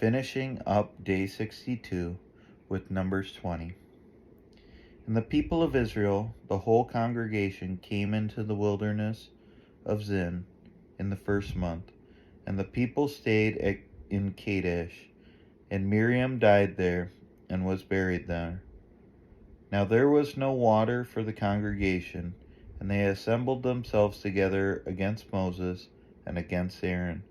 finishing up day 62 with Numbers 20. And the people of Israel, the whole congregation, came into the wilderness of Zin in the first month. And the people stayed in Kadesh, and Miriam died there and was buried there. Now there was no water for the congregation, and they assembled themselves together against Moses and against Aaron.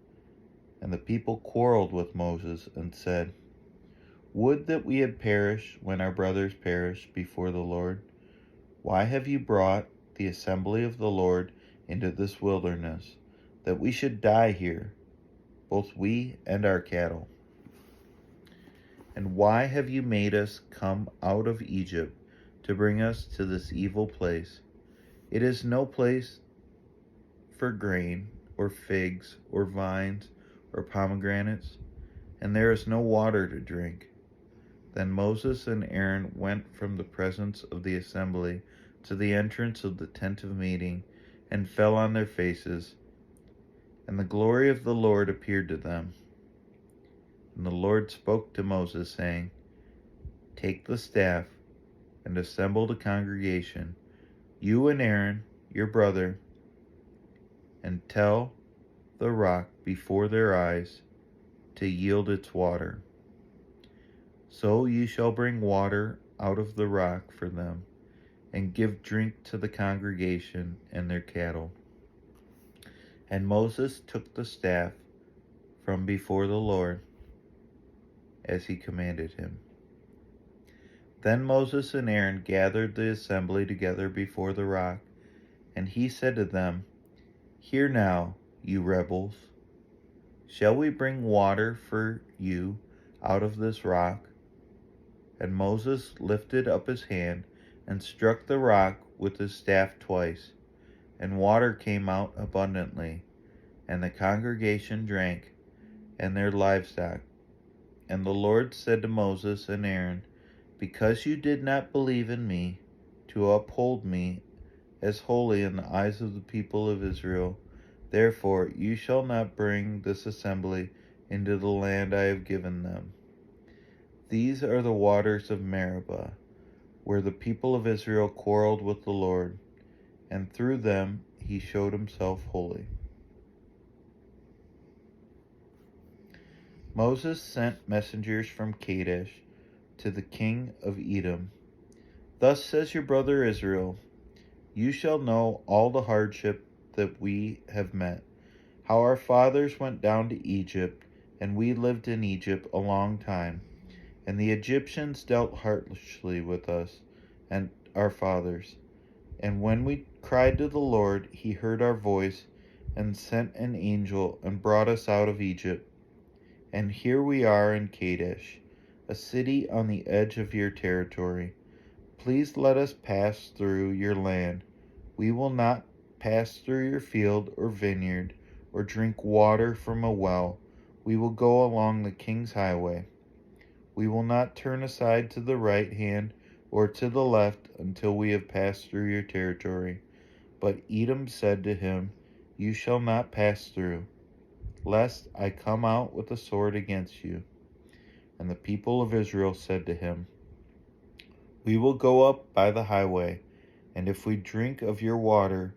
And the people quarreled with Moses and said, Would that we had perished when our brothers perished before the Lord. Why have you brought the assembly of the Lord into this wilderness, that we should die here, both we and our cattle? And why have you made us come out of Egypt to bring us to this evil place? It is no place for grain, or figs, or vines, or pomegranates, and there is no water to drink. Then Moses and Aaron went from the presence of the assembly to the entrance of the tent of meeting, and fell on their faces, and the glory of the Lord appeared to them. And the Lord spoke to Moses, saying, Take the staff, and assemble the congregation, you and Aaron, your brother, and tell the rock before their eyes to yield its water. So you shall bring water out of the rock for them, and give drink to the congregation and their cattle. And Moses took the staff from before the Lord, as he commanded him. Then Moses and Aaron gathered the assembly together before the rock, and he said to them, Hear now, you rebels, shall we bring water for you out of this rock? And Moses lifted up his hand and struck the rock with his staff twice, and water came out abundantly, and the congregation drank, and their livestock. And the Lord said to Moses and Aaron, Because you did not believe in me, to uphold me as holy in the eyes of the people of Israel, therefore you shall not bring this assembly into the land I have given them. These are the waters of Meribah, where the people of Israel quarreled with the Lord, and through them he showed himself holy. Moses sent messengers from Kadesh to the king of Edom. Thus says your brother Israel, You shall know all the hardship that we have met, how our fathers went down to Egypt, and we lived in Egypt a long time. And the Egyptians dealt harshly with us and our fathers. And when we cried to the Lord, he heard our voice and sent an angel and brought us out of Egypt. And here we are in Kadesh, a city on the edge of your territory. Please let us pass through your land. We will not pass through your field or vineyard or drink water from a well. We will go along the king's highway. We will not turn aside to the right hand or to the left until we have passed through your territory. But Edom said to him, You shall not pass through, lest I come out with a sword against you. And the people of Israel said to him, We will go up by the highway, and if we drink of your water,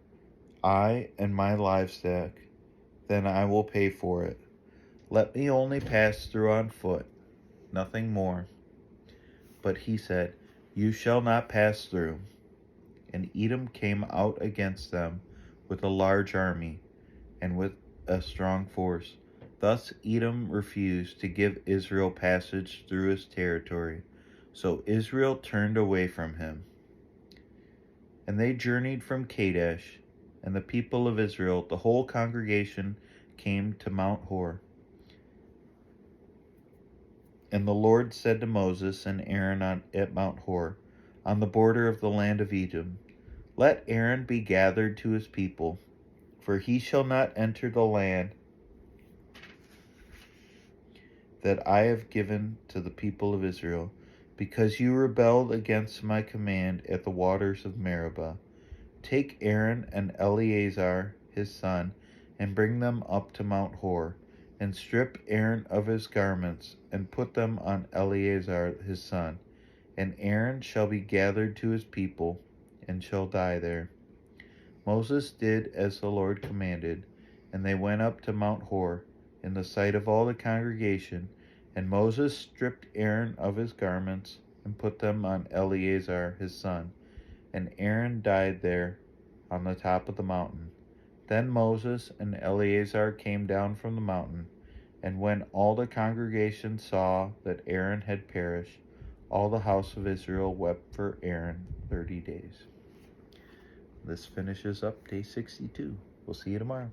I and my livestock, then I will pay for it. Let me only pass through on foot, nothing more. But he said, You shall not pass through. And Edom came out against them with a large army and with a strong force. Thus Edom refused to give Israel passage through his territory. So Israel turned away from him. And they journeyed from Kadesh, and the people of Israel, the whole congregation, came to Mount Hor. And the Lord said to Moses and Aaron at Mount Hor, on the border of the land of Edom, Let Aaron be gathered to his people, for he shall not enter the land that I have given to the people of Israel, because you rebelled against my command at the waters of Meribah. Take Aaron and Eleazar his son, and bring them up to Mount Hor, and strip Aaron of his garments, and put them on Eleazar his son. And Aaron shall be gathered to his people, and shall die there. Moses did as the Lord commanded, and they went up to Mount Hor, in the sight of all the congregation. And Moses stripped Aaron of his garments, and put them on Eleazar his son. And Aaron died there on the top of the mountain. Then Moses and Eleazar came down from the mountain. And when all the congregation saw that Aaron had perished, all the house of Israel wept for Aaron 30 days. This finishes up day 62. We'll see you tomorrow.